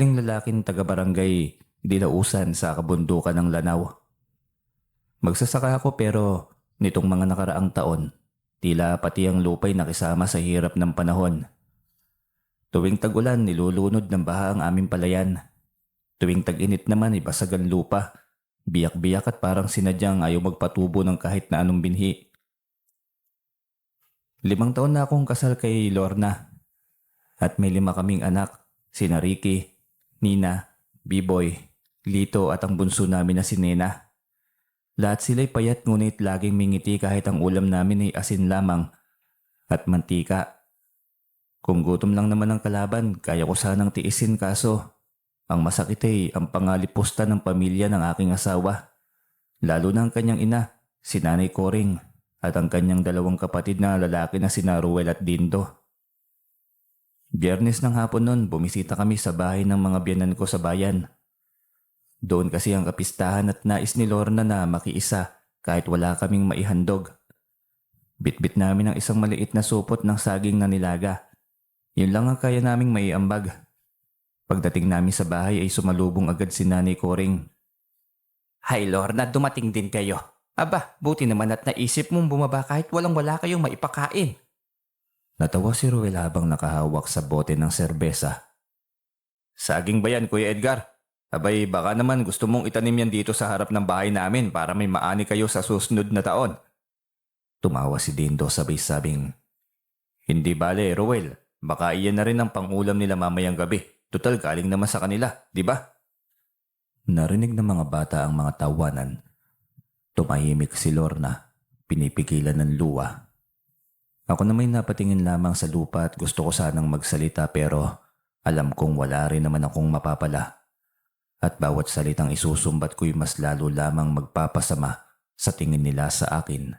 Ling lalaking taga-barangay Dilausan sa kabundukan ng Lanao. Magsasaka ako pero nitong mga nakaraang taon, tila pati ang lupa'y nakisama sa hirap ng panahon. Tuwing tag-ulan nilulunod ng baha ang aming palayan. Tuwing tag-init naman ibasag ang lupa. Biyak-biyak at parang sinadyang ayaw magpatubo ng kahit na anong binhi. 5 taon na akong kasal kay Lorna at may 5 kaming anak, sina Ricky, Nina, Biboy, Lito at ang bunso namin na si Nena. Lahat sila'y payat ngunit laging mingiti kahit ang ulam namin ay asin lamang at mantika. Kung gutom lang naman ang kalaban, kaya ko sanang tiisin kaso ang masakit ay ang pangalipusta ng pamilya ng aking asawa. Lalo na ang kanyang ina, si Nanay Coring at ang kanyang 2 kapatid na lalaki na sina Ruel at Dindo. Biyernes ng hapon nun, bumisita kami sa bahay ng mga biyanan ko sa bayan. Doon kasi ang kapistahan at nais ni Lorna na makiisa kahit wala kaming maihandog. Bitbit namin ang isang maliit na supot ng saging na nilaga. Yun lang ang kaya naming maiambag. Pagdating namin sa bahay ay sumalubong agad si Nanay Coring. "Hay Lorna, dumating din kayo. Aba, buti naman at naisip mong bumaba kahit walang-wala kayong maipakain." Natawa si Ruel habang nakahawak sa bote ng serbesa. "Saging ba yan, Kuya Edgar? Abay, baka naman gusto mong itanim yan dito sa harap ng bahay namin para may maani kayo sa susunod na taon." Tumawa si Dindo sabay sabing, "Hindi bale, Ruel. Baka iyan na rin ang pangulam nila mamayang gabi. Tutal galing naman sa kanila, di ba?" Narinig ng mga bata ang mga tawanan. Tumahimik si Lorna, pinipigilan ng luwa. Ako na may napatingin lamang sa lupa at gusto ko sanang magsalita pero alam kong wala rin naman akong mapapala. At bawat salitang isusumbat ko'y mas lalo lamang magpapasama sa tingin nila sa akin.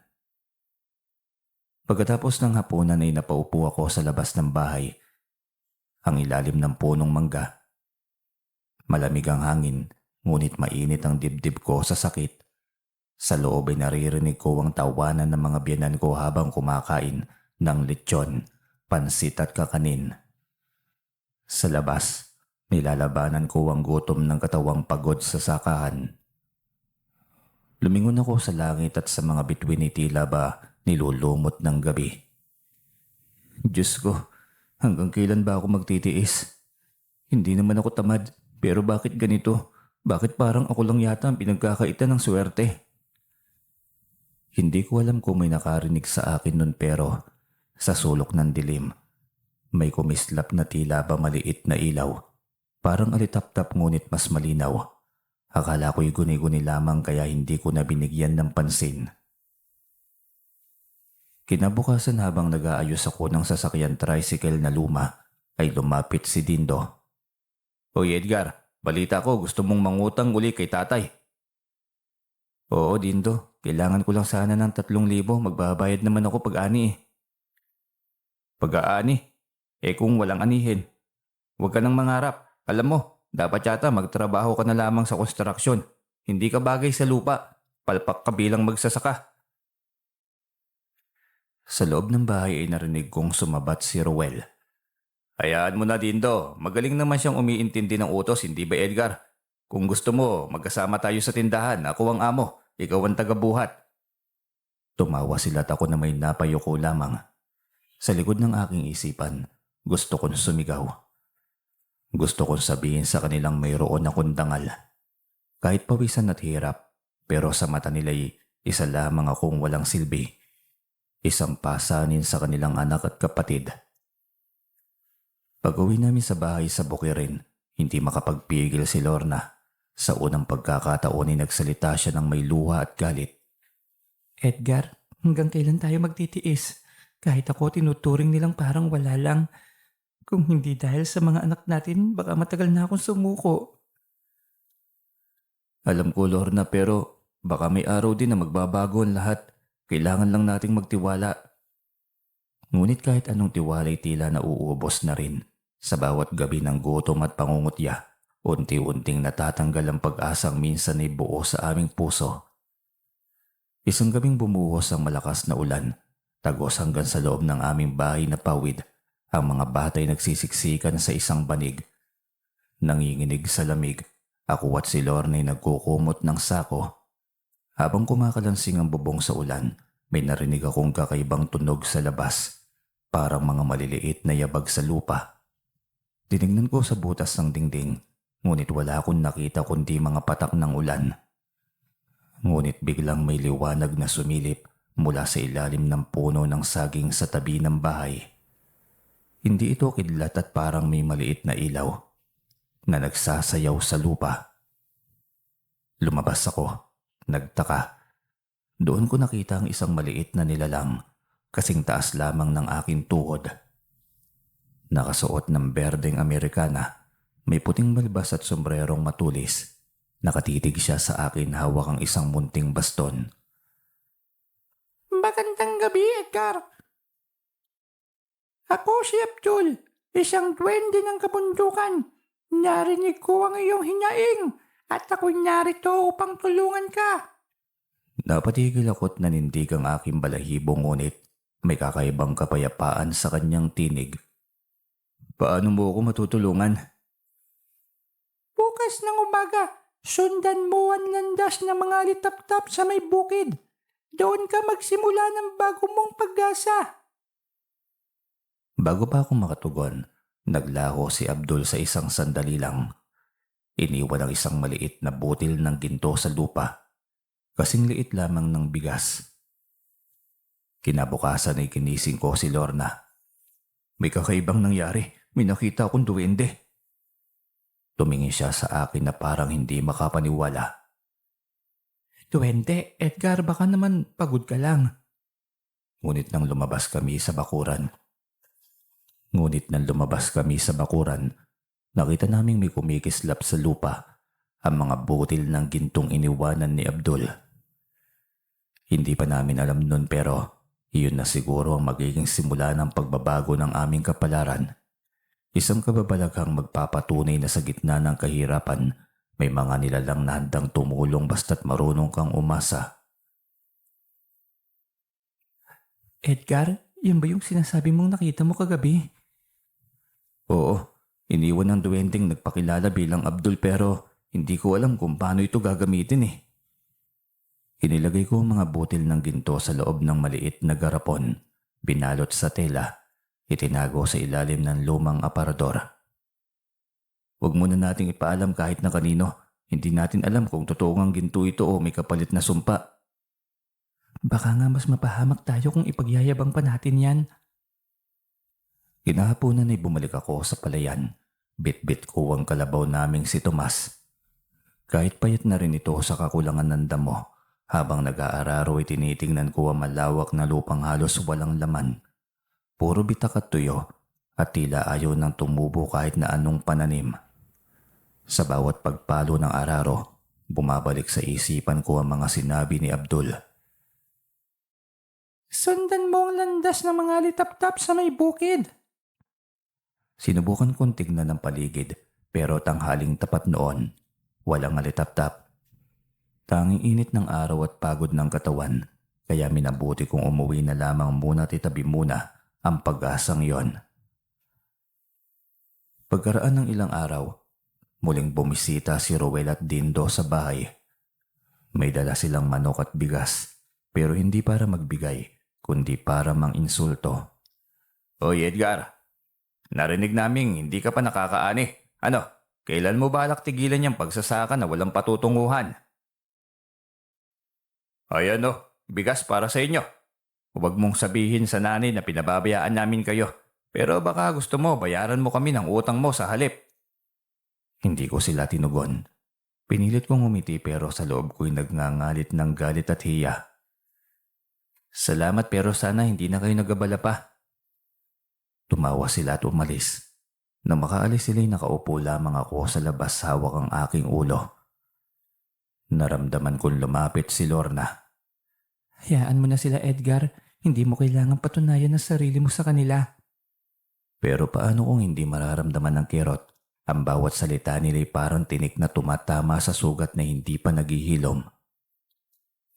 Pagkatapos ng hapunan ay napaupo ako sa labas ng bahay. Ang ilalim ng punong mangga. Malamig ang hangin, ngunit mainit ang dibdib ko sa sakit. Sa loob ay naririnig ko ang tawanan ng mga biyanan ko habang kumakain ng lechon, pansit at kakanin. Sa labas, nilalabanan ko ang gutom ng katawang pagod sa sakahan. Lumingon ako sa langit at sa mga bituin ni tila ba nilulumot ng gabi. Diyos ko, hanggang kailan ba ako magtitiis? Hindi naman ako tamad, pero bakit ganito? Bakit parang ako lang yata ang pinagkakaitan ng swerte? Hindi ko alam kung may nakarinig sa akin nun pero sa sulok ng dilim, may kumislap na tila ba maliit na ilaw. Parang alitap-tap ngunit mas malinaw. Akala ko'y guni-guni lamang kaya hindi ko na binigyan ng pansin. Kinabukasan habang nag-aayos ako ng sasakyan tricycle na luma, ay lumapit si Dindo. "Oy Edgar, balita ko gusto mong mangutang uli kay tatay." "Oo Dindo, kailangan ko lang sana ng 3,000, magbabayad naman ako pag-ani eh." "Pag-aani? Kung walang anihin. Huwag ka nang mangarap. Alam mo, dapat yata magtrabaho ka na lamang sa konstruksyon. Hindi ka bagay sa lupa. Palpak ka bilang magsasaka." Sa loob ng bahay ay narinig kong sumabat si Ruel. "Hayaan mo na Dindo, magaling naman siyang umiintindi ng utos, hindi ba Edgar? Kung gusto mo, magkasama tayo sa tindahan, ako ang amo, ikaw ang tagabuhat." Tumawa sila at ako na may napayuko lamang. Sa likod ng aking isipan, gusto kong sumigaw. Gusto kong sabihin sa kanilang mayroon akong dangal. Kahit pawisan at hirap, pero sa mata nila'y isa lamang akong walang silbi. Isang pasanin sa kanilang anak at kapatid. Pag-uwi namin sa bahay sa Bukirin, hindi makapagpigil si Lorna. Sa unang pagkakataon ay nagsalita siya ng may luha at galit. "Edgar, hanggang kailan tayo magtitiis? Kahit ako tinuturing nilang parang wala lang. Kung hindi dahil sa mga anak natin, baka matagal na akong sumuko." "Alam ko Lorna pero baka may araw din na magbabago ang lahat. Kailangan lang nating magtiwala." Ngunit kahit anong tiwala'y tila nauubos na rin. Sa bawat gabi ng gutom at pangungutya, unti-unting natatanggal ang pag-asang minsan ay buo sa aming puso. Isang gabing bumuhos ang malakas na ulan. Tagos hanggang sa loob ng aming bahay na pawid. Ang mga batay nagsisiksikan sa isang banig. Nanginginig sa lamig, ako at si Lorne nagkukumot ng sako. Habang kumakalansing ang bubong sa ulan, may narinig akong kakaibang tunog sa labas, parang mga maliliit na yabag sa lupa. Tinignan ko sa butas ng dingding, ngunit wala akong nakita kundi mga patak ng ulan. Ngunit biglang may liwanag na sumilip mula sa ilalim ng puno ng saging sa tabi ng bahay. Hindi ito kidlat at parang may maliit na ilaw na nagsasayaw sa lupa. Lumabas ako, nagtaka. Doon ko nakita ang isang maliit na nilalang, kasing taas lamang ng aking tuhod. Nakasuot ng berdeng Amerikana, may puting balbas at sombrerong matulis. Nakatitig siya sa akin hawak ang isang munting baston. Magandang gabi, Edgar. Ako si Abdul, isang duwende ng kabundukan. Narinig ko ang iyong hinaing at ako'y narito upang tulungan ka. Napatigil ako't nanindig ang aking balahibo ngunit may kakaibang kapayapaan sa kanyang tinig. Paano mo ako matutulungan? Bukas ng umaga, sundan mo ang landas ng mga litap-tap sa may bukid. Doon ka magsimula ng bago mong pag-asa. Bago pa ako makatugon, naglaho si Abdul sa isang sandali lang. Iniwan ang isang maliit na butil ng ginto sa lupa. Kasing liit lamang ng bigas. Kinabukasan ay kinising ko si Lorna. May kakaibang nangyari. May nakita akong duwende. Tumingin siya sa akin na parang hindi makapaniwala. Duwende, Edgar, baka naman pagod ka lang. Ngunit nang lumabas kami sa bakuran, nakita naming may kumikislap sa lupa ang mga butil ng gintong iniwanan ni Abdul. Hindi pa namin alam nun pero iyon na siguro ang magiging simula ng pagbabago ng aming kapalaran. Isang kababalaghang magpapatunay na sa gitna ng kahirapan, may mga nilalang na handang tumulong basta't marunong kang umasa. Edgar, yun ba yung sinasabi mong nakita mo kagabi? Oo, iniwan ng duwending nagpakilala bilang Abdul pero hindi ko alam kung paano ito gagamitin eh. Inilagay ko ang mga butil ng ginto sa loob ng maliit na garapon, binalot sa tela. Itinago sa ilalim ng lumang aparador. Huwag muna nating ipaalam kahit na kanino. Hindi natin alam kung totoong ang ginto ito o may kapalit na sumpa. Baka nga mas mapahamak tayo kung ipagyayabang pa natin yan. Kinahaponan ay bumalik ako sa palayan. Bit-bit ko ang kalabaw naming si Tomas. Kahit payat na rin ito sa kakulangan ng damo, habang nag-aararo ay tinitingnan ko ang malawak na lupang halos walang laman. Puro bitak at tuyo at tila ayaw nang tumubo kahit na anong pananim. Sa bawat pagpalo ng araro, bumabalik sa isipan ko ang mga sinabi ni Abdul. Sundan mo ang landas ng mga litap-tap sa may bukid. Sinubukan kong tignan ng paligid pero tanghaling tapat noon, walang alitap-tap. Tanging init ng araw at pagod ng katawan, kaya minabuti kong umuwi na lamang muna at itabi muna ang pag-asang yon. Pagkaraan ng ilang araw, muling bumisita si Rowel at Dindo sa bahay. May dala silang manok at bigas, pero hindi para magbigay, kundi para mang-insulto. Hoy Edgar, narinig naming hindi ka pa nakakaani. Ano, kailan mo balak tigilan yung pagsasaka na walang patutunguhan? Ay bigas para sa inyo. Huwag mong sabihin sa nanay na pinababayaan namin kayo. Pero baka gusto mo bayaran mo kami ng utang mo sa halip. Hindi ko sila tinugon. Pinilit kong umiti pero sa loob ko'y nagngangalit ng galit at hiya. Salamat pero sana hindi na kayo nagabala pa. Tumawa sila at umalis. Nang makaalis sila'y nakaupo lamang ako sa labas hawak ang aking ulo. Naramdaman kong lumapit si Lorna. Hayaan mo na sila, Edgar. Hindi mo kailangang patunayan ang sarili mo sa kanila. Pero paano kung hindi mararamdaman ng kirot? Ang bawat salita nila'y parang tinik na tumatama sa sugat na hindi pa naghihilom.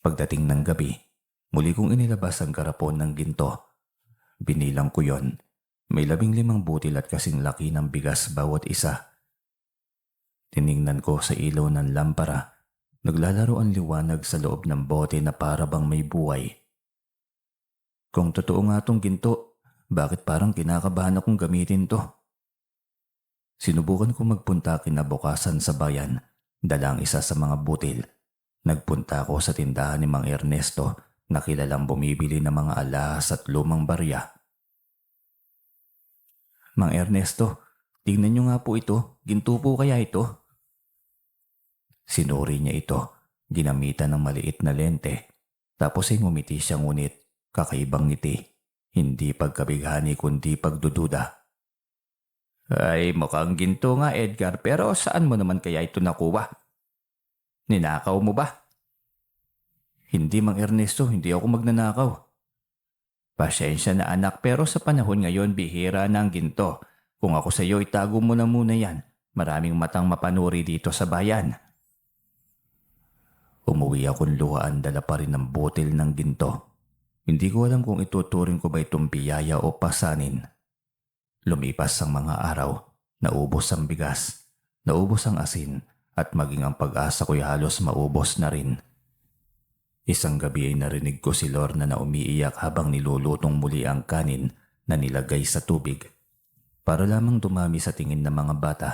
Pagdating ng gabi, muli kong inilabas ang garapon ng ginto. Binilang ko yon. May 15 butil at kasing laki ng bigas bawat isa. Tiningnan ko sa ilaw ng lampara. Naglalaro ang liwanag sa loob ng bote na para bang may buhay. Kung totoo nga tong ginto, bakit parang kinakabahan akong gamitin to? Sinubukan ko magpunta kinabukasan sa bayan, dala ang isa sa mga butil. Nagpunta ako sa tindahan ni Mang Ernesto na kilalang bumibili ng mga alahas at lumang barya. Mang Ernesto, tingnan niyo nga po ito, ginto po kaya ito? Sinuri niya ito, ginamitan ng maliit na lente. Tapos ay ngumiti siya ngunit kakaibang ngiti, hindi pagkabighani kundi pagdududa. Ay mukhang ginto nga Edgar, pero saan mo naman kaya ito nakuha? Ninakaw mo ba? Hindi Mang Ernesto, hindi ako magnanakaw. Pasensya na anak, pero sa panahon ngayon bihira na ang ginto. Kung ako sa iyo, itago mo na muna yan. Maraming matang mapanuri dito sa bayan. Umuwi akong luhaan, dala pa rin ng botel ng ginto. Hindi ko alam kung ituturing ko ba itong biyaya o pasanin. Lumipas ang mga araw, naubos ang bigas, naubos ang asin, at maging ang pag-asa ko'y halos maubos na rin. Isang gabi ay narinig ko si Lorna na umiiyak habang nilulutong muli ang kanin na nilagay sa tubig, para lamang dumami sa tingin ng mga bata.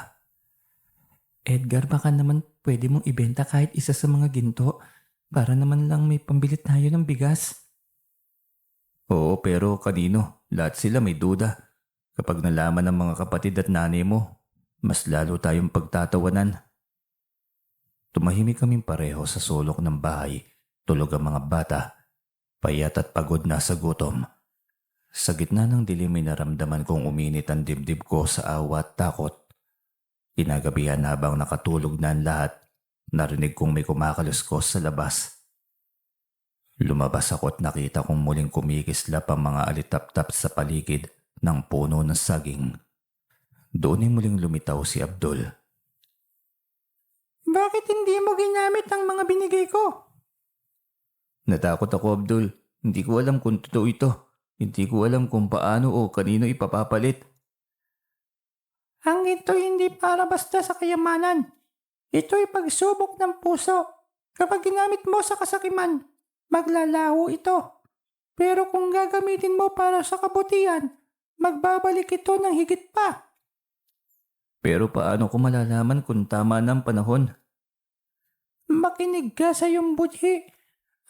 Edgar, baka naman pwede mong ibenta kahit isa sa mga ginto para naman lang may pambili tayo ng bigas. Oo, pero kanino? Lahat sila may duda. Kapag nalaman ng mga kapatid at nanay mo, mas lalo tayong pagtatawanan. Tumahimik kaming pareho sa sulok ng bahay. Tulog ang mga bata, payat at pagod na sa gutom. Sa gitna ng dilim ay naramdaman kong uminit ang dibdib ko sa awa at takot. Kinagabihan habang nakatulog na ang lahat, narinig kong may kumakaluskos sa labas. Lumabas ako at nakita kong muling kumikislap ang mga alitap-tap sa paligid ng puno ng saging. Doon ay muling lumitaw si Abdul. Bakit hindi mo ginamit ang mga binigay ko? Natakot ako, Abdul. Hindi ko alam kung totoo ito. Hindi ko alam kung paano o kanino ipapapalit. Ang ito hindi para basta sa kayamanan. Ito'y pagsubok ng puso. Kapag ginamit mo sa kasakiman, maglalaho ito. Pero kung gagamitin mo para sa kabutihan, magbabalik ito ng higit pa. Pero paano ko malalaman kung tama ng panahon? Makinig ka sa iyong budhi.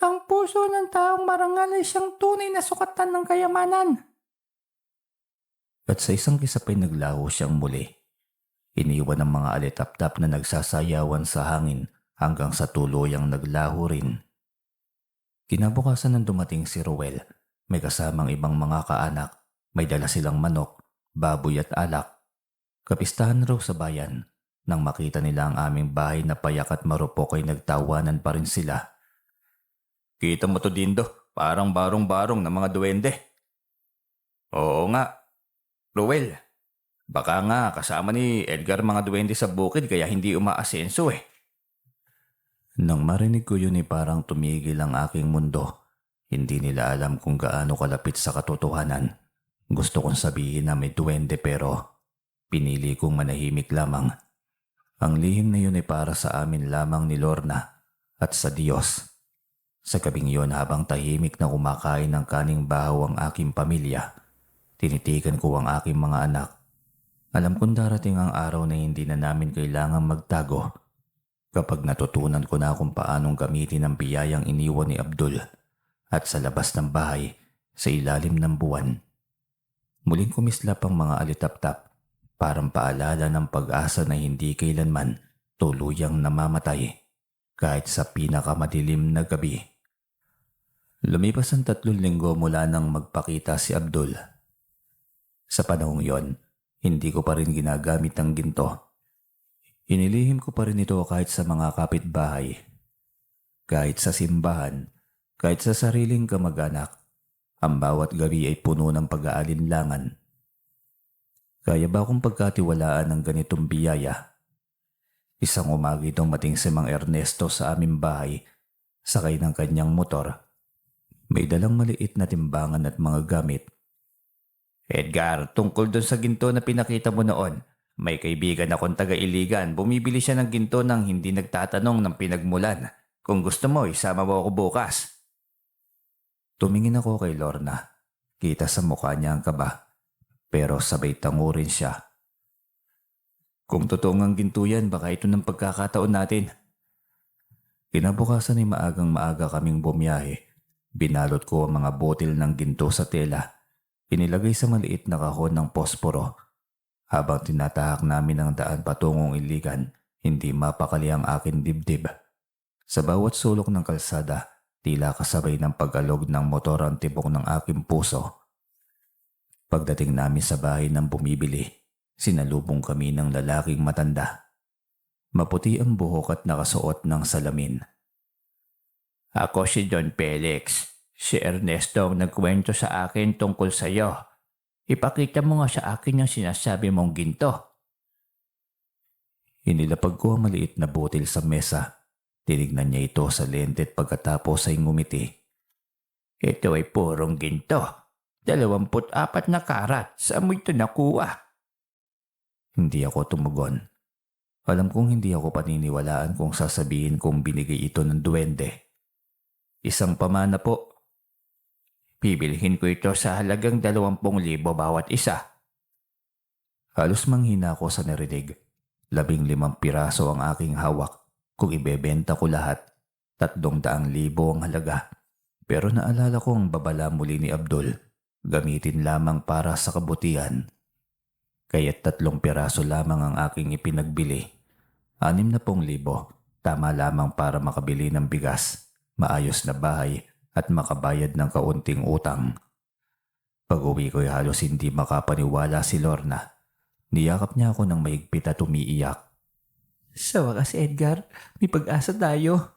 Ang puso ng taong marangal ay siyang tunay na sukatan ng kayamanan. At sa isang kisapay naglaho siyang muli. Iniwan ang mga alitap-tap na nagsasayawan sa hangin hanggang sa tuluyang naglaho rin. Kinabukasan nang dumating si Ruel, may kasamang ibang mga kaanak, may dala silang manok, baboy at alak. Kapistahan raw sa bayan. Nang makita nila ang aming bahay na payak at marupok ay nagtawanan pa rin sila. Kita mo to, Dindo, parang barong-barong na mga duwende. Oo nga. Ruel, baka nga kasama ni Edgar mga duwende sa bukid kaya hindi umaasenso eh. Nang marinig ko yun ay parang tumigil ang aking mundo. Hindi nila alam kung gaano kalapit sa katotohanan. Gusto kong sabihin na may duwende pero pinili kong manahimik lamang. Ang lihim na yun ay para sa amin lamang ni Lorna at sa Diyos. Sa gabing yun habang tahimik na kumakain ng kaning bahaw ang aking pamilya, tinitigan ko ang aking mga anak. Alam kong darating ang araw na hindi na namin kailangang magtago kapag natutunan ko na kung paanong gamitin ang biyayang iniwan ni Abdul at sa labas ng bahay sa ilalim ng buwan. Muling kumislap ang mga alitap-tap, parang paalala ng pag-asa na hindi kailanman tuluyang namamatay kahit sa pinakamadilim na gabi. Lumipas ang 3 linggo mula nang magpakita si Abdul. Sa panahong yon, hindi ko pa rin ginagamit ang ginto. Inilihim ko pa rin ito kahit sa mga kapitbahay, kahit sa simbahan, kahit sa sariling kamag-anak. Ang bawat gabi ay puno ng pag-aalinlangan. Kaya ba akong pagkatiwalaan ng ganitong biyaya? Isang umaga itong mating si Mang Ernesto sa aming bahay, sakay ng kanyang motor. May dalang maliit na timbangan at mga gamit. Edgar, tungkol doon sa ginto na pinakita mo noon, may kaibigan akong taga-Iligan. Bumibili siya ng ginto nang hindi nagtatanong ng pinagmulan. Kung gusto mo, isama mo ako bukas. Tumingin ako kay Lorna. Kita sa mukha niya ang kaba. Pero sabay tango rin siya. Kung totoo ngang ginto yan, baka ito ng pagkakataon natin. Kinabukasan ay maagang-maaga kaming bumiyahe. Binalot ko ang mga botil ng ginto sa tela. Inilagay sa maliit na kahon ng posporo. Habang tinatahak namin ang daan patungong Iligan, hindi mapakali ang aking dibdib. Sa bawat sulok ng kalsada, tila kasabay ng pag-alog ng motor ang tibok ng aking puso. Pagdating namin sa bahay ng bumibili, sinalubong kami ng lalaking matanda. Maputi ang buhok at nakasuot ng salamin. Ako si Don Felix. Si Ernesto ang nagkwento sa akin tungkol sa iyo. Ipakita mo nga sa akin yung sinasabi mong ginto. Inilapag ko ang maliit na botil sa mesa. Tinignan niya ito sa lente at pagkatapos ay ngumiti. Ito ay purong ginto. 24 na karat. Saan mo ito nakuha? Hindi ako tumugon. Alam kong hindi ako paniniwalaan kung sasabihin kong binigay ito ng duwende. Isang pamana po. Bibilhin ko ito sa halagang 20,000 bawat isa. Halos manghina ako sa narinig. 15 piraso ang aking hawak. Kung ibebenta ko lahat, 300,000 ang halaga. Pero naalala ko ang babala muli ni Abdul. Gamitin lamang para sa kabutihan. Kaya't 3 piraso lamang ang aking ipinagbili. 60,000. Tama lamang para makabili ng bigas, maayos na bahay at makabayad ng kaunting utang. Pag-uwi ko'y halos hindi makapaniwala si Lorna. Niyakap niya ako ng mahigpit at umiiyak. Sa wakas, Edgar, may pag-asa tayo.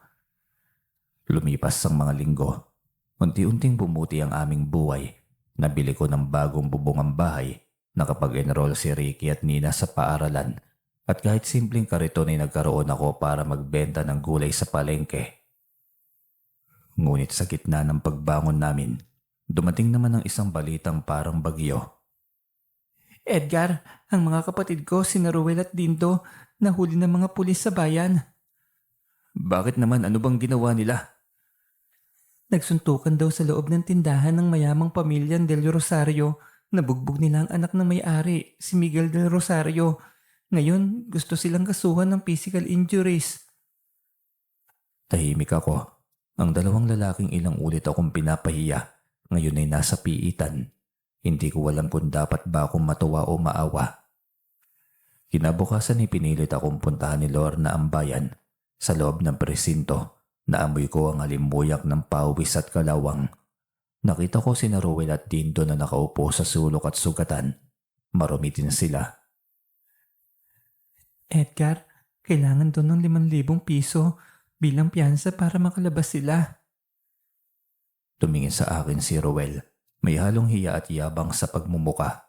Lumipas ang mga linggo. Unti-unting bumuti ang aming buhay. Nabili ko ng bagong bubungang bahay. Nakapag-enroll si Ricky at Nina sa paaralan. At kahit simpleng kariton ay nagkaroon ako para magbenta ng gulay sa palengke. Ngunit sa gitna ng pagbangon namin, dumating naman ang isang balitang parang bagyo. Edgar, ang mga kapatid ko, sina Ruel at Dindo, nahuli ng mga pulis sa bayan. Bakit naman? Ano bang ginawa nila? Nagsuntukan daw sa loob ng tindahan ng mayamang pamilyang Del Rosario. Nabugbog nila ang anak ng may-ari, si Miguel Del Rosario. Ngayon, gusto silang kasuhan ng physical injuries. Tahimik ako. Ang 2 lalaking ilang ulit akong pinapahiya. Ngayon ay nasa piitan. Hindi ko alam kung dapat ba akong matuwa o maawa. Kinabukasan ay pinilit akong puntahan ni Lorna ang bayan. Sa loob ng presinto, naamoy ko ang halimbuyak ng pawis at kalawang. Nakita ko sina Ruel at Dindo na nakaupo sa sulok at sugatan. Marumi din sila. Edgar, kailangan doon ng 5,000 piso bilang piyansa para makalabas sila. Tumingin sa akin si Ruel. May halong hiya at yabang sa pagmumuka.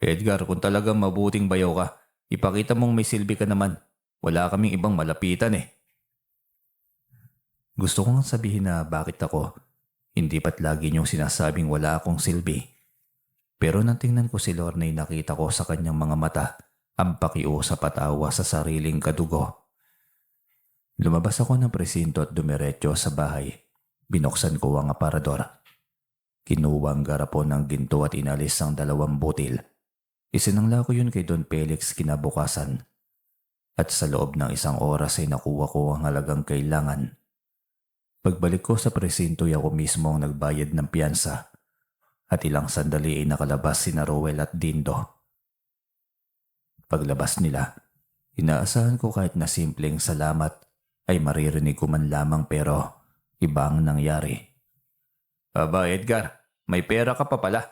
Edgar, kung talagang mabuting bayaw ka, ipakita mong may silbi ka naman. Wala kaming ibang malapitan eh. Gusto kong sabihin na bakit ako. Hindi pat lagi niyong sinasabing wala akong silbi. Pero nang tingnan ko si Lorna ay nakita ko sa kanyang mga mata ang pakiusap at awa sa sariling kadugo. Lumabas ako ng presinto at dumiretso sa bahay. Binuksan ko ang aparador. Kinuha ang garapon ng ginto at inalis ang 2 butil. Isinangla ko yun kay Don Felix kinabukasan. At sa loob ng 1 oras ay nakuha ko ang halagang kailangan. Pagbalik ko sa presinto ay ako mismo ang nagbayad ng piyansa. At ilang sandali ay nakalabas sina Ruel at Dindo. Paglabas nila, inaasahan ko kahit na simpleng salamat ay maririnig ko man lamang pero iba ang nangyari. Aba Edgar, may pera ka pa pala.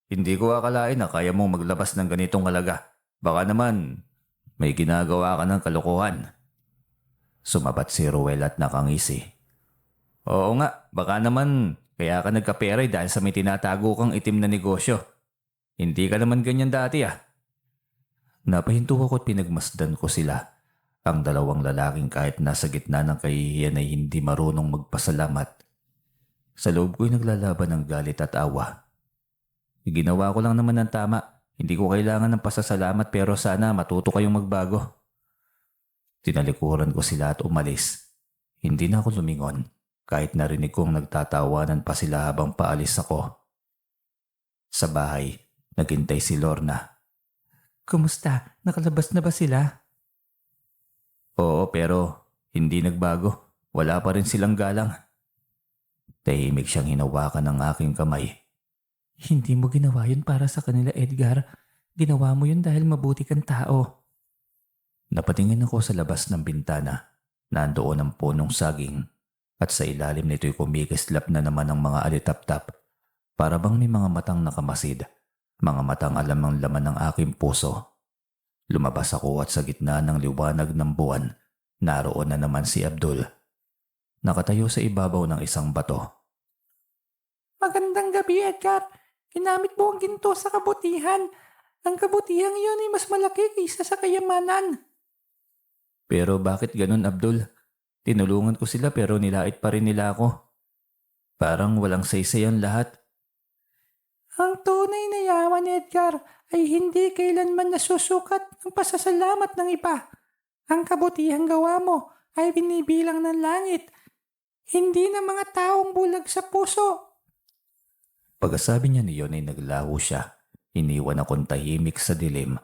Hindi ko akalain na kaya mong maglabas ng ganitong halaga. Baka naman may ginagawa ka ng kalokohan. Sumabat si Ruel at nakangisi. Oo nga, baka naman kaya ka nagkaperay dahil sa may tinatago kang itim na negosyo. Hindi ka naman ganyan dati ah. Napahinto ako at pinagmasdan ko sila. Ang 2 lalaking kahit nasa gitna ng kahihiyan ay hindi marunong magpasalamat. Sa loob ko'y naglalaban ng galit at awa. Ginawa ko lang naman ng tama. Hindi ko kailangan ng pasasalamat pero sana matuto kayong magbago. Tinalikuran ko sila at umalis. Hindi na ako lumingon kahit narinig kong nagtatawanan pa sila habang paalis ako. Sa bahay, naghintay si Lorna. Kumusta? Nakalabas na ba sila? Oo, pero hindi nagbago. Wala pa rin silang galang. Tahimik siyang hinawakan ng aking kamay. Hindi mo ginawa yun para sa kanila, Edgar. Ginawa mo yun dahil mabuti kang tao. Napatingin ako sa labas ng bintana. Nandoon ang punong saging at sa ilalim nito'y kumikislap na naman ang mga alitap-tap. Para bang may mga matang nakamasid. Mga matang alam ang laman ng aking puso. Lumabas ako at sa gitna ng liwanag ng buwan, naroon na naman si Abdul. Nakatayo sa ibabaw ng isang bato. Magandang gabi, Edgar. Ginamit mo ang ginto sa kabutihan. Ang kabutihang iyon ay mas malaki kaysa sa kayamanan. Pero bakit ganun, Abdul? Tinulungan ko sila pero nilait pa rin nila ako. Parang walang saysay ang lahat. Ang tunay na yaman, Edgar, ay hindi kailanman nasusukat ng pasasalamat ng iba. Ang kabutihang gawa mo ay binibilang ng langit, hindi ng mga taong bulag sa puso. Pagkasabi niya niyon ay naglaho siya. Iniwan akong tahimik sa dilim.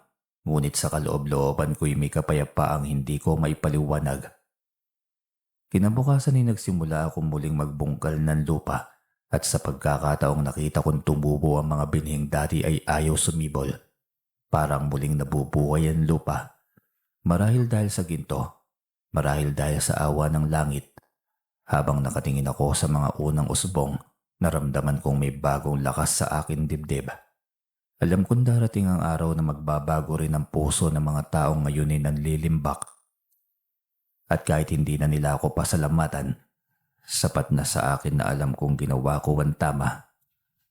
Ngunit sa kaloob-looban ko'y may kapayapaang hindi ko maipaliwanag. Kinabukasan ay nagsimula akong muling magbungkal ng lupa at sa pagkakataong nakita kong tumubo ang mga binhing dati ay ayaw sumibol. Parang muling nabubuhay ang lupa. Marahil dahil sa ginto, marahil dahil sa awa ng langit. Habang nakatingin ako sa mga unang usbong, naramdaman kong may bagong lakas sa akin dibdib. Alam kong darating ang araw na magbabago rin ang puso ng mga taong ngayon ay nanlilimbak. At kahit hindi na nila ako pasalamatan, sapat na sa akin na alam kong ginawa ko ang tama.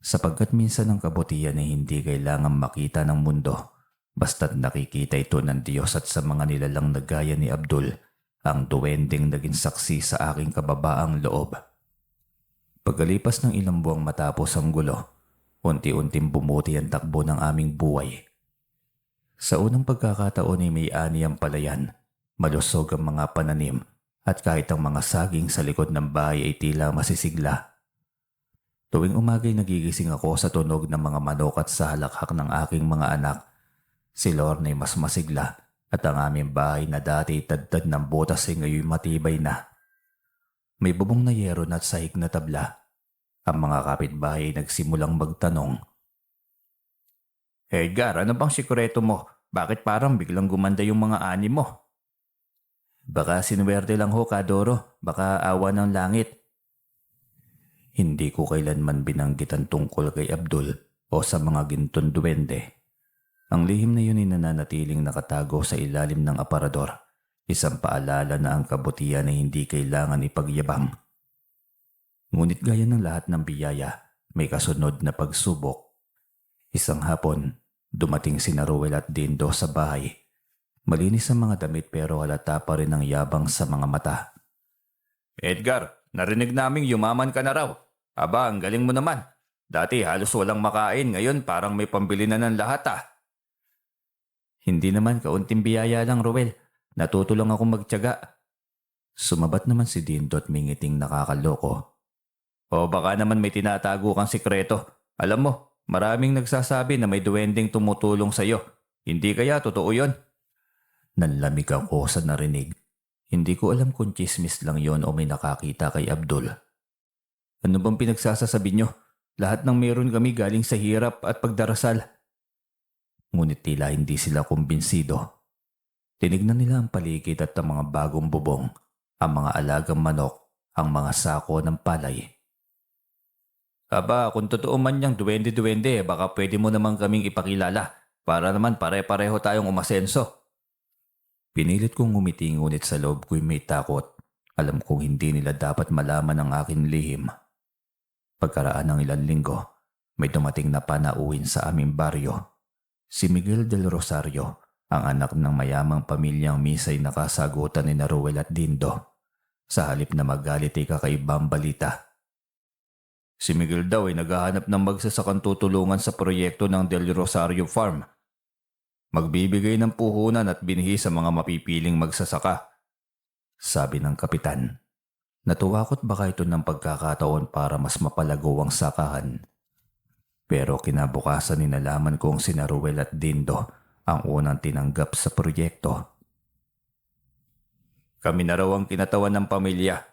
Sapagkat minsan ang kabutihan ay hindi kailangan makita ng mundo, basta't nakikita ito ng Diyos at sa mga nilalang na gaya ni Abdul, ang duwending naging saksi sa aking kababaang loob. Pagkalipas ng ilang buwang matapos ang gulo, unti-unting bumuti ang takbo ng aming buhay. Sa unang pagkakataon ay may ani ang palayan, malusog ang mga pananim, at kahit ang mga saging sa likod ng bahay ay tila masisigla. Tuwing umagay nagigising ako sa tunog ng mga manok at sa halakhak ng aking mga anak. Si Lorna ay mas masigla at ang aming bahay na dati tadtad ng butas ay ngayon matibay na. May bubong na yero at sahig na tabla. Ang mga kapitbahay ay nagsimulang magtanong. Edgar, ano bang sikreto mo? Bakit parang biglang gumanda yung mga ani mo? Baka sinuwerte lang ho, Kadoro. Baka awa ng langit. Hindi ko kailanman binanggit ang tungkol kay Abdul o sa mga gintong duwende. Ang lihim na yun ay nananatiling nakatago sa ilalim ng aparador. Isang paalala na ang kabutihan ay hindi kailangan ipagyabang. Ngunit gaya ng lahat ng biyaya, may kasunod na pagsubok. Isang hapon, dumating sina Ruel at Dindo sa bahay. Malinis ang mga damit pero halata pa rin ang yabang sa mga mata. Edgar, narinig naming yumaman ka na raw. Aba, ang galing mo naman. Dati halos walang makain, ngayon parang may pambili na ng lahat ah. Hindi naman, kaunting biyaya lang, Ruel. Natuto lang akong magtiyaga. Sumabat naman si Dindo at may ngiting nakakaloko. O baka naman may tinatago kang sikreto. Alam mo, maraming nagsasabi na may duwending tumutulong sa'yo. Hindi kaya totoo yon? Nanlamig ako sa narinig. Hindi ko alam kung chismis lang yon o may nakakita kay Abdul. Ano bang pinagsasasabi nyo? Lahat ng meron kami galing sa hirap at pagdarasal. Ngunit tila hindi sila kumbinsido. Tinignan nila ang paligid at ang mga bagong bubong, ang mga alagang manok, ang mga sako ng palay. Aba, kung totoo man niyang duwende-duwende, baka pwede mo naman kaming ipakilala para naman pare-pareho tayong umasenso. Pinilit kong ngumiti ngunit sa loob ko'y may takot. Alam kong hindi nila dapat malaman ang aking lihim. Pagkaraan ng ilang linggo, may dumating na panauhin sa aming baryo. Si Miguel del Rosario, ang anak ng mayamang pamilyang misay nakasagutan ni Ruel at Dindo. Sa halip na magalit ay kakaibang balita. Si Miguel daw ay naghahanap ng magsasakang tutulungan sa proyekto ng Del Rosario Farm. Magbibigay ng puhunan at binhi sa mga mapipiling magsasaka, sabi ng kapitan. Natuwakot baka ito ng pagkakataon para mas mapalago ang sakahan. Pero kinabukasan ninalaman kong sina Ruel at Dindo ang unang tinanggap sa proyekto. Kami na raw ang kinatawan ng pamilya.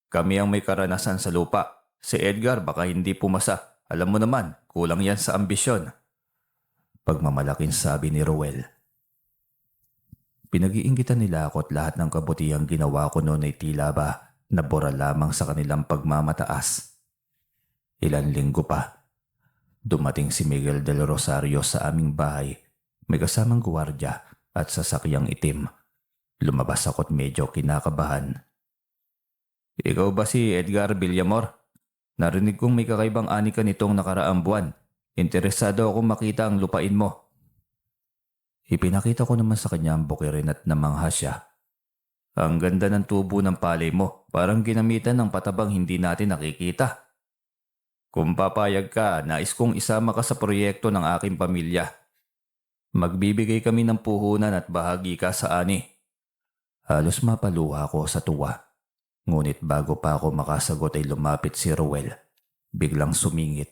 Kami ang may karanasan sa lupa. Si Edgar baka hindi pumasa. Alam mo naman, kulang yan sa ambisyon. Pagmamalaking sabi ni Ruel. Pinag-iinggitan nila ako at lahat ng kabutihang ginawa ko noon ay tila ba nabura lamang sa kanilang pagmamataas. Ilan linggo pa. Dumating si Miguel del Rosario sa aming bahay. May kasamang guwardya at sasakyang itim. Lumabas ako't medyo kinakabahan. Ikaw ba si Edgar Villamor? Narinig kong may kakaibang ani ka nitong nakaraang buwan. Interesado ako makita ang lupain mo. Ipinakita ko naman sa kanya ang bukirin at namangha siya. Ang ganda ng tubo ng palay mo, parang ginamitan ng patabang hindi natin nakikita. Kung papayag ka, nais kong isama ka sa proyekto ng aking pamilya. Magbibigay kami ng puhunan at bahagi ka sa ani. Halos mapaluha ako sa tuwa. Ngunit bago pa ako makasagot ay lumapit si Ruel. Biglang sumingit.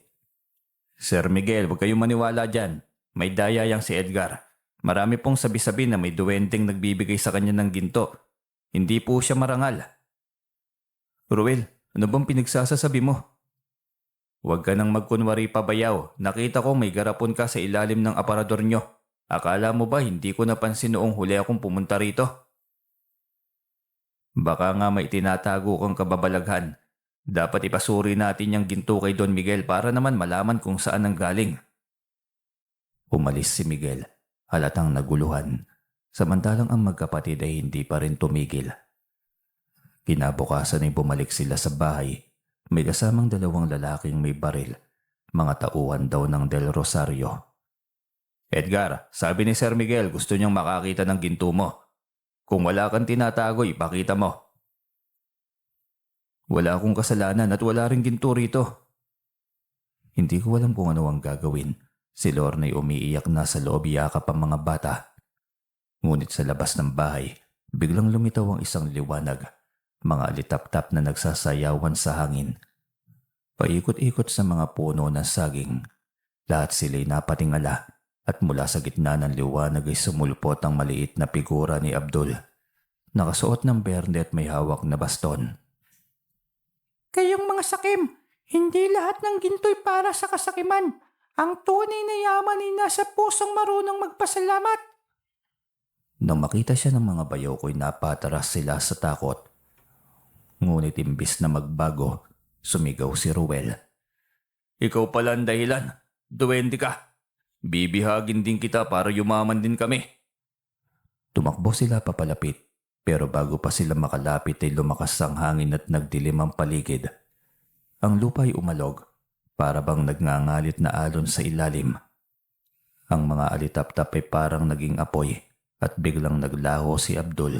Sir Miguel, huwag kayong maniwala dyan. May daya yang si Edgar. Marami pong sabi-sabi na may duwending nagbibigay sa kanya ng ginto. Hindi po siya marangal. Ruel, ano bang pinagsasasabi mo? Huwag ka nang magkunwari pa bayaw. Nakita ko may garapon ka sa ilalim ng aparador nyo. Akala mo ba hindi ko napansin noong huli akong pumunta rito? Baka nga may tinatago kang kababalaghan. Dapat ipasuri natin yung ginto kay Don Miguel para naman malaman kung saan ang galing. Umalis si Miguel, halatang naguluhan. Samantalang ang magkapatid ay hindi pa rin tumigil. Kinabukasan ay bumalik sila sa bahay. May kasamang dalawang lalaking may baril. Mga tauhan daw ng Del Rosario. Edgar, sabi ni Sir Miguel gusto niyang makakita ng ginto mo. Kung wala kang tinatago, ipakita mo. Wala akong kasalanan at wala ring ginto rito. Hindi ko alam kung ano ang gagawin. Si Lornay umiiyak na sa loob yakap ang mga bata. Ngunit sa labas ng bahay, biglang lumitaw ang isang liwanag. Mga alitap-tap na nagsasayawan sa hangin. Paikot-ikot sa mga puno ng saging. Lahat sila'y napatingala at mula sa gitna ng liwanag ay sumulpot ang maliit na figura ni Abdul. Nakasuot ng berde at may hawak na baston. Kayong mga sakim, hindi lahat ng ginto'y para sa kasakiman. Ang tunay na yaman ay nasa pusong marunong magpasalamat. Nang makita siya ng mga bayaw ko'y napataras sila sa takot. Ngunit imbis na magbago, sumigaw si Ruel. Ikaw pala ang dahilan. Duwende ka. Bibihagin din kita para yumaman din kami. Tumakbo sila papalapit. Pero bago pa sila makalapit ay lumakas ang hangin at nagdilim ang paligid. Ang lupa ay umalog, para bang nagngangalit na alon sa ilalim. Ang mga alitap-tap ay parang naging apoy at biglang naglaho si Abdul.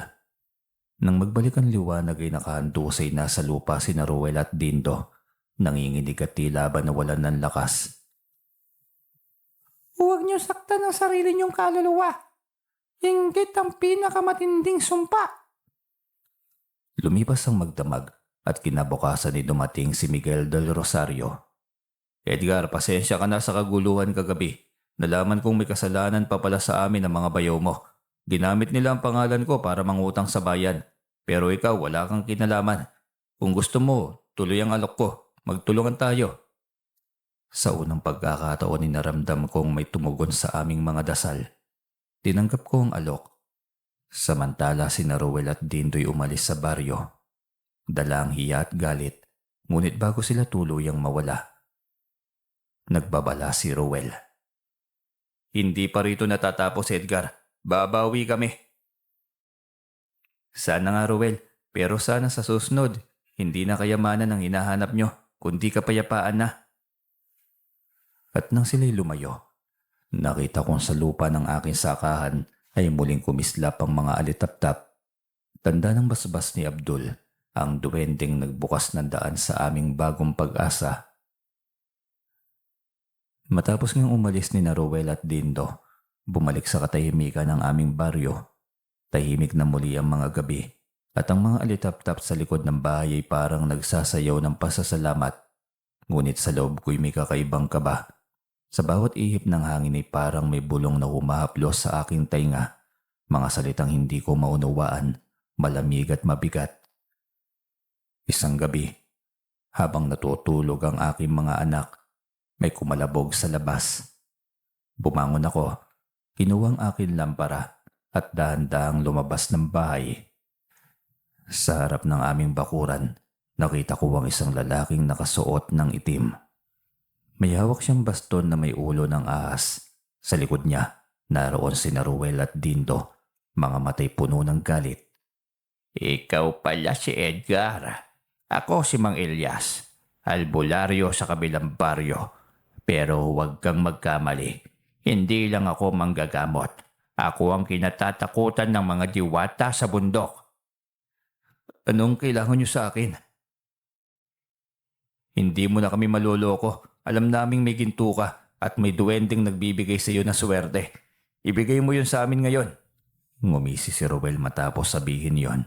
Nang magbalik ang liwanag ay nakahandusay na sa lupa sina Ruel at Dindo. Nanginginig at tila ba nawalan ng lakas. Huwag niyo saktan ang sarili niyong kaluluwa. Inggit ang pinakamatinding sumpa. Lumipas ang magdamag at kinabukasan ay dumating si Miguel del Rosario. Edgar, pasensya ka na sa kaguluhan kagabi. Nalaman kong may kasalanan pa pala sa amin ang mga bayaw mo. Ginamit nila ang pangalan ko para mangutang sa bayan. Pero ikaw wala kang kinalaman. Kung gusto mo, tuloy ang alok ko. Magtulungan tayo. Sa unang pagkakataon naramdam kong may tumugon sa aming mga dasal. Tinanggap ko ang alok. Samantala sina Ruel at Dindo'y umalis sa baryo. Dala ang hiya at galit, ngunit bago sila tuluyang mawala. Nagbabala si Ruel. Hindi pa rito natatapos, Edgar. Babawi kami. Sana nga, Ruel, pero sana sa susunod, hindi na kayamanan ang hinahanap nyo, kundi kapayapaan na. At nang sila'y lumayo, nakita kong sa lupa ng aking sakahan ay muling kumislap ang mga alitap-tap. Tanda ng basbas ni Abdul, ang duwending nagbukas ng daan sa aming bagong pag-asa. Matapos ngang umalis ni Rowel at Dindo, bumalik sa katahimikan ng aming baryo. Tahimik na muli ang mga gabi at ang mga alitap-tap sa likod ng bahay ay parang nagsasayaw ng pasasalamat. Ngunit sa loob ko'y may kakaibang kaba. Sa bawat ihip ng hangin ay parang may bulong na humahaplos sa aking tainga. Mga salitang hindi ko maunawaan, malamig at mabigat. Isang gabi, habang natutulog ang aking mga anak, may kumalabog sa labas. Bumangon ako, kinuha ang aking lampara at dahan-dahang lumabas ng bahay. Sa harap ng aming bakuran, nakita ko ang isang lalaking nakasuot ng itim. May hawak siyang baston na may ulo ng ahas. Sa likod niya, naroon si Rowel at Dindo, mga matay puno ng galit. Ikaw pala si Edgar. Ako si Mang Elias, albularyo sa kabilang baryo. Pero huwag kang magkamali. Hindi lang ako manggagamot. Ako ang kinatatakutan ng mga diwata sa bundok. Anong kailangan niyo sa akin? Hindi mo na kami maloloko. Alam naming may ginto ka at may duwending nagbibigay sa iyo ng swerte. Ibigay mo yun sa amin ngayon. Ngumisi si Rowel matapos sabihin yon.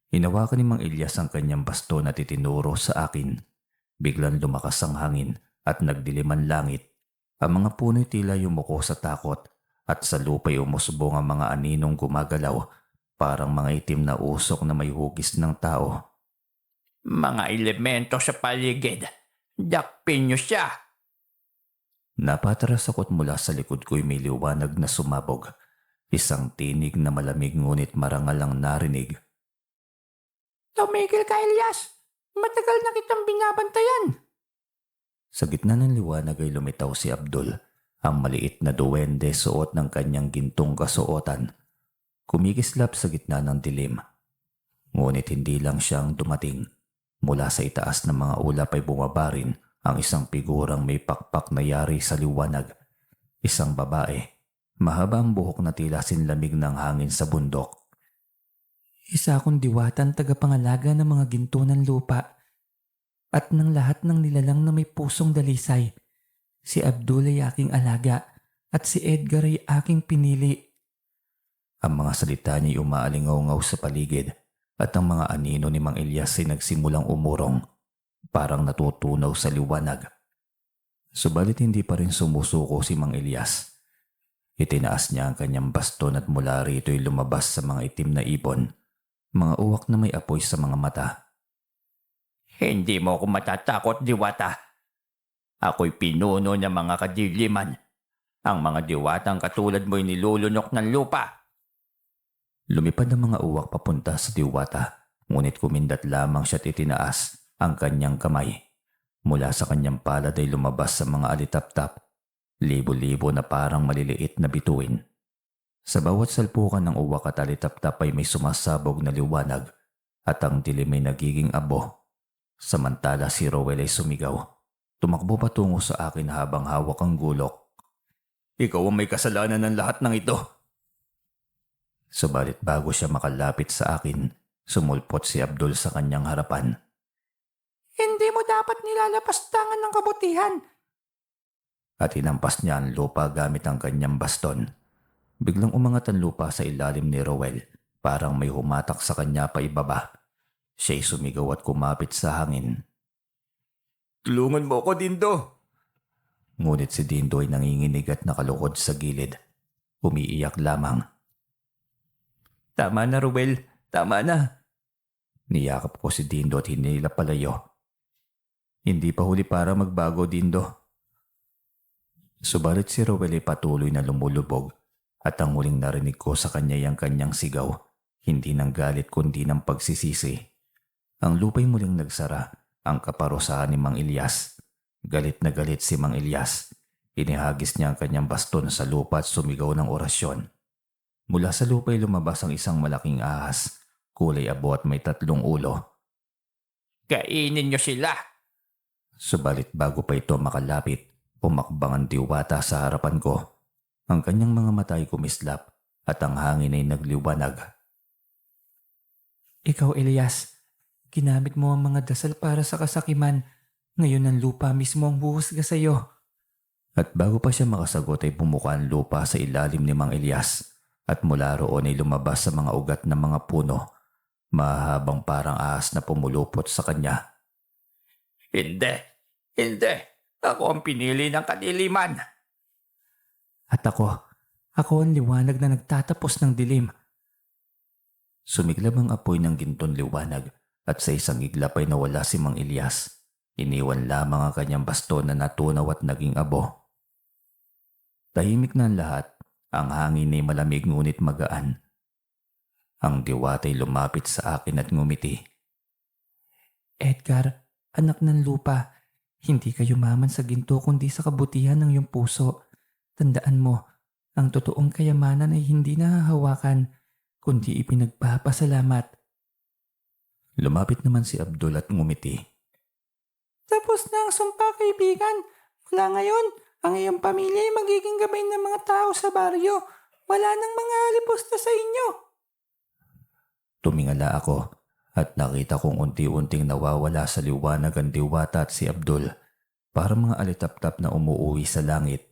Hinawakan ni Mang Elias ang kanyang baston at itinuro sa akin. Biglang lumakas ang hangin at nagdiliman langit. Ang mga puno'y tila yumuko sa takot at sa lupa'y umusbong ang mga aninong gumagalaw, parang mga itim na usok na may hugis ng tao. Mga elemento sa paligid, dakpin niyo siya! Napatras ako't mula sa likod ko'y may liwanag na sumabog. Isang tinig na malamig ngunit marangal ang narinig. Tumigil ka, Elias! Matagal na kitang binabantayan! Sa gitna ng liwanag ay lumitaw si Abdul, ang maliit na duwende suot ng kanyang gintong kasuotan. Kumikislap sa gitna ng dilim. Ngunit hindi lang siyang dumating. Mula sa itaas ng mga ulap ay bumaba rin ang isang figurang may pakpak na yari sa liwanag. Isang babae. Mahaba ang buhok na tila sinlamig ng hangin sa bundok. Isa akong diwatang tagapangalaga ng mga ginto ng lupa at ng lahat ng nilalang na may pusong dalisay. Si Abdul ay aking alaga at si Edgar ay aking pinili. Ang mga salita niya'y umaalingaw-ngaw sa paligid at ang mga anino ni Mang Elias ay nagsimulang umurong, parang natutunaw sa liwanag. Subalit hindi pa rin sumusuko si Mang Elias. Itinaas niya ang kanyang baston at mula rito'y lumabas sa mga itim na ibon, mga uwak na may apoy sa mga mata. Hindi mo ako matatakot, diwata. Ako'y pinuno ng mga kadiliman. Ang mga diwatang katulad mo'y nilulunok ng lupa. Lumipad ang mga uwak papunta sa diwata, ngunit kumindat lamang siya't itinaas ang kanyang kamay. Mula sa kanyang palad ay lumabas sa mga alitap-tap, libo-libo na parang maliliit na bituin. Sa bawat salpukan ng uwak at alitap-tap ay may sumasabog na liwanag at ang dilim ay nagiging abo. Samantala si Rowel ay sumigaw. Tumakbo patungo sa akin habang hawak ang gulok. Ikaw ang may kasalanan ng lahat ng ito. Subalit bago siya makalapit sa akin, sumulpot si Abdul sa kanyang harapan. Hindi mo dapat nilalapastangan ng kabutihan. At hinampas niya ang lupa gamit ang kanyang baston. Biglang umangat ang lupa sa ilalim ni Rowel, parang may humatak sa kanya pa ibaba. Siya'y sumigaw at kumapit sa hangin. Tulungan mo ako, Dindo! Ngunit si Dindo ay nanginginig at nakalukod sa gilid. Umiiyak lamang. Tama na, Rowel. Tama na. Niyakap ko si Dindo at hinila palayo. Hindi pa huli para magbago, Dindo. Subalit si Rowel ay patuloy na lumulubog at ang huling narinig ko sa kanya ay ang kanyang sigaw, hindi ng galit kundi ng pagsisisi. Ang lupa'y muling nagsara, ang kaparusahan ni Mang Elias. Galit na galit si Mang Elias. Inihagis niya ang kanyang baston sa lupa at sumigaw ng orasyon. Mula sa lupa'y lumabas ang isang malaking ahas, kulay abo at may 3 ulo. Kainin niyo sila! Subalit bago pa ito makalapit, umakbang ang diwata sa harapan ko. Ang kanyang mga mata ay kumislap at ang hangin ay nagliwanag. Ikaw, Elias, ginamit mo ang mga dasal para sa kasakiman. Ngayon ang lupa mismo ang huhusga sa iyo. At bago pa siya makasagot ay bumuka ang lupa sa ilalim ni Mang Elias at mula roon ay lumabas sa mga ugat ng mga puno, mahabang parang ahas na pumulupot sa kanya. Hindi! Hindi! Ako ang pinili ng kadiliman! At ako ang liwanag na nagtatapos ng dilim. Sumiglab ang apoy ng ginton liwanag at sa isang iglap ay nawala si Mang Elias. Iniwan lamang ang kanyang baston na natunaw at naging abo. Tahimik na ang lahat. Ang hangin ay malamig ngunit magaan. Ang diwata ay lumapit sa akin at ngumiti. Edgar, anak ng lupa, hindi ka yumaman sa ginto kundi sa kabutihan ng iyong puso. Tandaan mo, ang totoong kayamanan ay hindi nahahawakan, kundi ipinagpapasalamat. Lumapit naman si Abdul at ngumiti. Tapos na ang sumpa, kaibigan. Mula ngayon, ang iyong pamilya ay magiging gabay ng mga tao sa baryo. Wala nang mga halipusta sa inyo. Tumingala ako at nakita kong unti-unting nawawala sa liwanag ang diwata at si Abdul, para mga alitap-tap na umuuwi sa langit.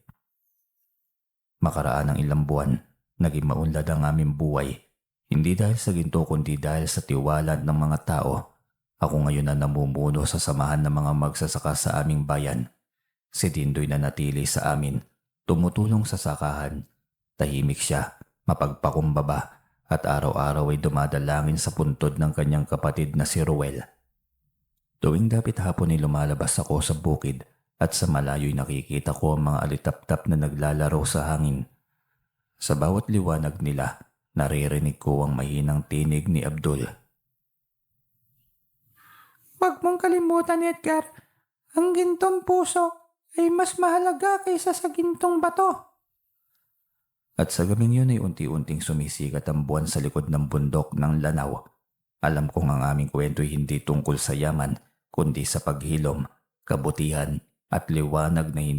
Makaraan ng ilang buwan, naging maunlad ang aming buhay. Hindi dahil sa ginto kundi dahil sa tiwala ng mga tao. Ako ngayon na namumuno sa samahan ng mga magsasaka sa aming bayan. Si Dindoy na natili sa amin, tumutulong sa sakahan. Tahimik siya, mapagpakumbaba, at araw-araw ay dumadalangin sa puntod ng kanyang kapatid na si Ruel. Tuwing dapit hapon ay lumalabas ako sa bukid at sa malayo'y nakikita ko ang mga alitap-tap na naglalaro sa hangin. Sa bawat liwanag nila, naririnig ko ang mahinang tinig ni Abdul. Huwag mong kalimutan, Edgar. Ang gintong puso ay mas mahalaga kaysa sa gintong bato. At sa gabing yun ay unti-unting sumisikat ang buwan sa likod ng bundok ng Lanao. Alam kong ang aming kwento ay hindi tungkol sa yaman, kundi sa paghilom, kabutihan at liwanag na hindi